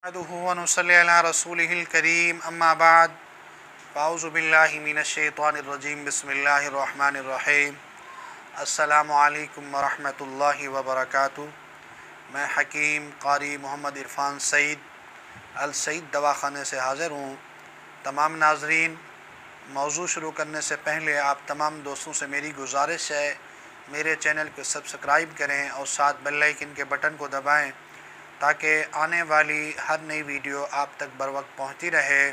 नहमदुहु व नुसल्ली अला रसूलिहिल करीम अम्मा बाद फ़अऊज़ु बिल्लाहि मिनश्शैतानिर्रजीम बिस्मिल्लाहिर रहमानिर रहीम अस्सलामु अलैकुम व रहमतुल्लाहि व बरकातुहू। मैं हकीम क़ारी मोहम्मद इरफ़ान सईद अल सईद दवाख़ाने से हाज़िर हूँ। तमाम नाज़रीन, मौज़ू शुरू करने से पहले आप तमाम दोस्तों से मेरी गुजारिश है, मेरे चैनल को सब्सक्राइब करें और साथ बेल आइकन के बटन को दबाएं ताकि आने वाली हर नई वीडियो आप तक बर वक्त पहुँचती रहे।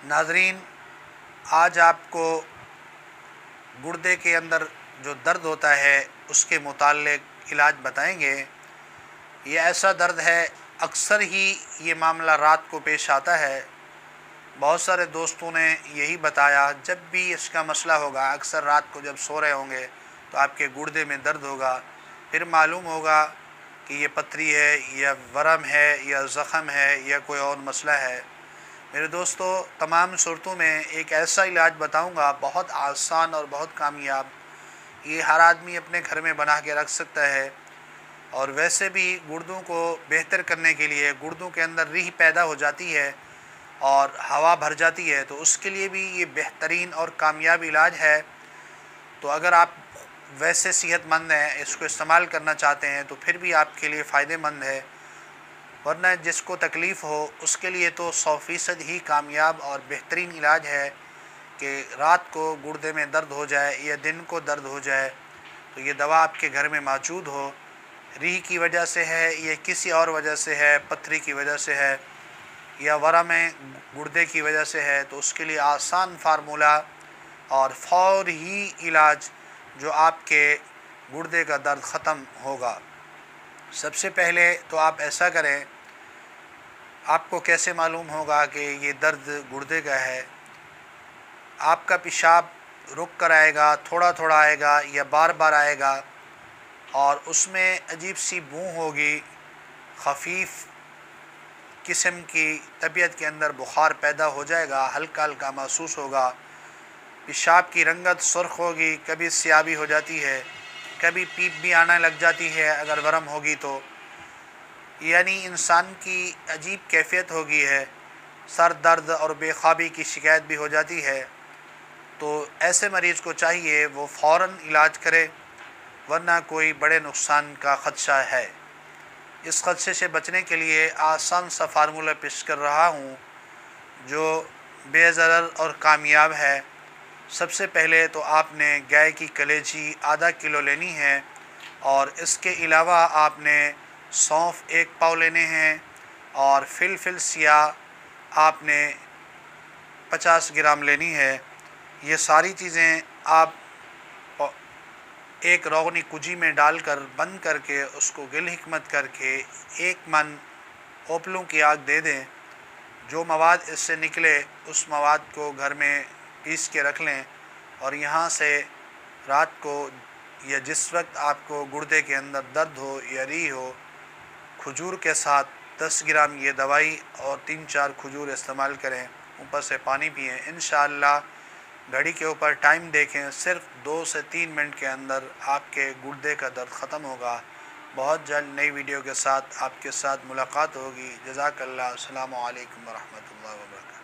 नाज़रीन, आज आपको गुर्दे के अंदर जो दर्द होता है उसके मुताल्लिक़ इलाज बताएंगे। ये ऐसा दर्द है, अक्सर ही ये मामला रात को पेश आता है। बहुत सारे दोस्तों ने यही बताया, जब भी इसका मसला होगा, अक्सर रात को जब सो रहे होंगे तो आपके गुर्दे में दर्द होगा, फिर मालूम होगा कि ये पथरी है या वरम है या ज़ख़म है या कोई और मसला है। मेरे दोस्तों, तमाम सूरतों में एक ऐसा इलाज बताऊंगा, बहुत आसान और बहुत कामयाब। ये हर आदमी अपने घर में बना के रख सकता है। और वैसे भी गुर्दों को बेहतर करने के लिए, गुर्दों के अंदर रीह पैदा हो जाती है और हवा भर जाती है, तो उसके लिए भी ये बेहतरीन और कामयाब इलाज है। तो अगर आप वैसे सेहतमंद हैं, इसको इस्तेमाल करना चाहते हैं, तो फिर भी आपके लिए फ़ायदेमंद है। वरना जिसको तकलीफ़ हो उसके लिए तो 100% ही कामयाब और बेहतरीन इलाज है कि रात को गुर्दे में दर्द हो जाए या दिन को दर्द हो जाए तो ये दवा आपके घर में मौजूद हो। रीह की वजह से है या किसी और वजह से है, पथरी की वजह से है या वरम है गुर्दे की वजह से है, तो उसके लिए आसान फार्मूला और फ़ौरी ही इलाज जो आपके गुर्दे का दर्द ख़त्म होगा। सबसे पहले तो आप ऐसा करें, आपको कैसे मालूम होगा कि ये दर्द गुर्दे का है? आपका पेशाब रुक कर आएगा, थोड़ा थोड़ा आएगा या बार बार आएगा और उसमें अजीब सी बू होगी, खफीफ किस्म की तबीयत के अंदर बुखार पैदा हो जाएगा, हल्का हल्का महसूस होगा। पेशाब की रंगत सुर्ख होगी, कभी स्याही हो जाती है, कभी पीप भी आने लग जाती है अगर वरम होगी तो, यानी इंसान की अजीब कैफियत होगी है। सर दर्द और बेख्वाबी की शिकायत भी हो जाती है। तो ऐसे मरीज़ को चाहिए वो फ़ौरन इलाज करे, वरना कोई बड़े नुकसान का ख़दशा है। इस ख़दशे से बचने के लिए आसान सा फार्मूला पेश कर रहा हूँ जो बेज़रर और कामयाब है। सबसे पहले तो आपने गाय की कलेजी आधा किलो लेनी है और इसके अलावा आपने सौंफ 1 पाव लेने हैं और फिलफिल सियाह आपने 50 ग्राम लेनी है। ये सारी चीज़ें आप एक रोगनी कुजी में डालकर बंद करके उसको गिल हिकमत करके 1 मन ओपलों की आग दे दें। जो मवाद इससे निकले उस मवाद को घर में पीस के रख लें और यहाँ से रात को या जिस वक्त आपको गुर्दे के अंदर दर्द हो या रीह हो, खजूर के साथ 10 ग्राम ये दवाई और 3-4 खजूर इस्तेमाल करें, ऊपर से पानी पिएं। इंशाअल्लाह घड़ी के ऊपर टाइम देखें, सिर्फ 2 से 3 मिनट के अंदर आपके गुर्दे का दर्द ख़त्म होगा। बहुत जल्द नई वीडियो के साथ आपके साथ मुलाकात होगी। जज़ाकल्लाह। अस्सलामु अलैकुम व रहमतुल्लाहि व बरकातुहू।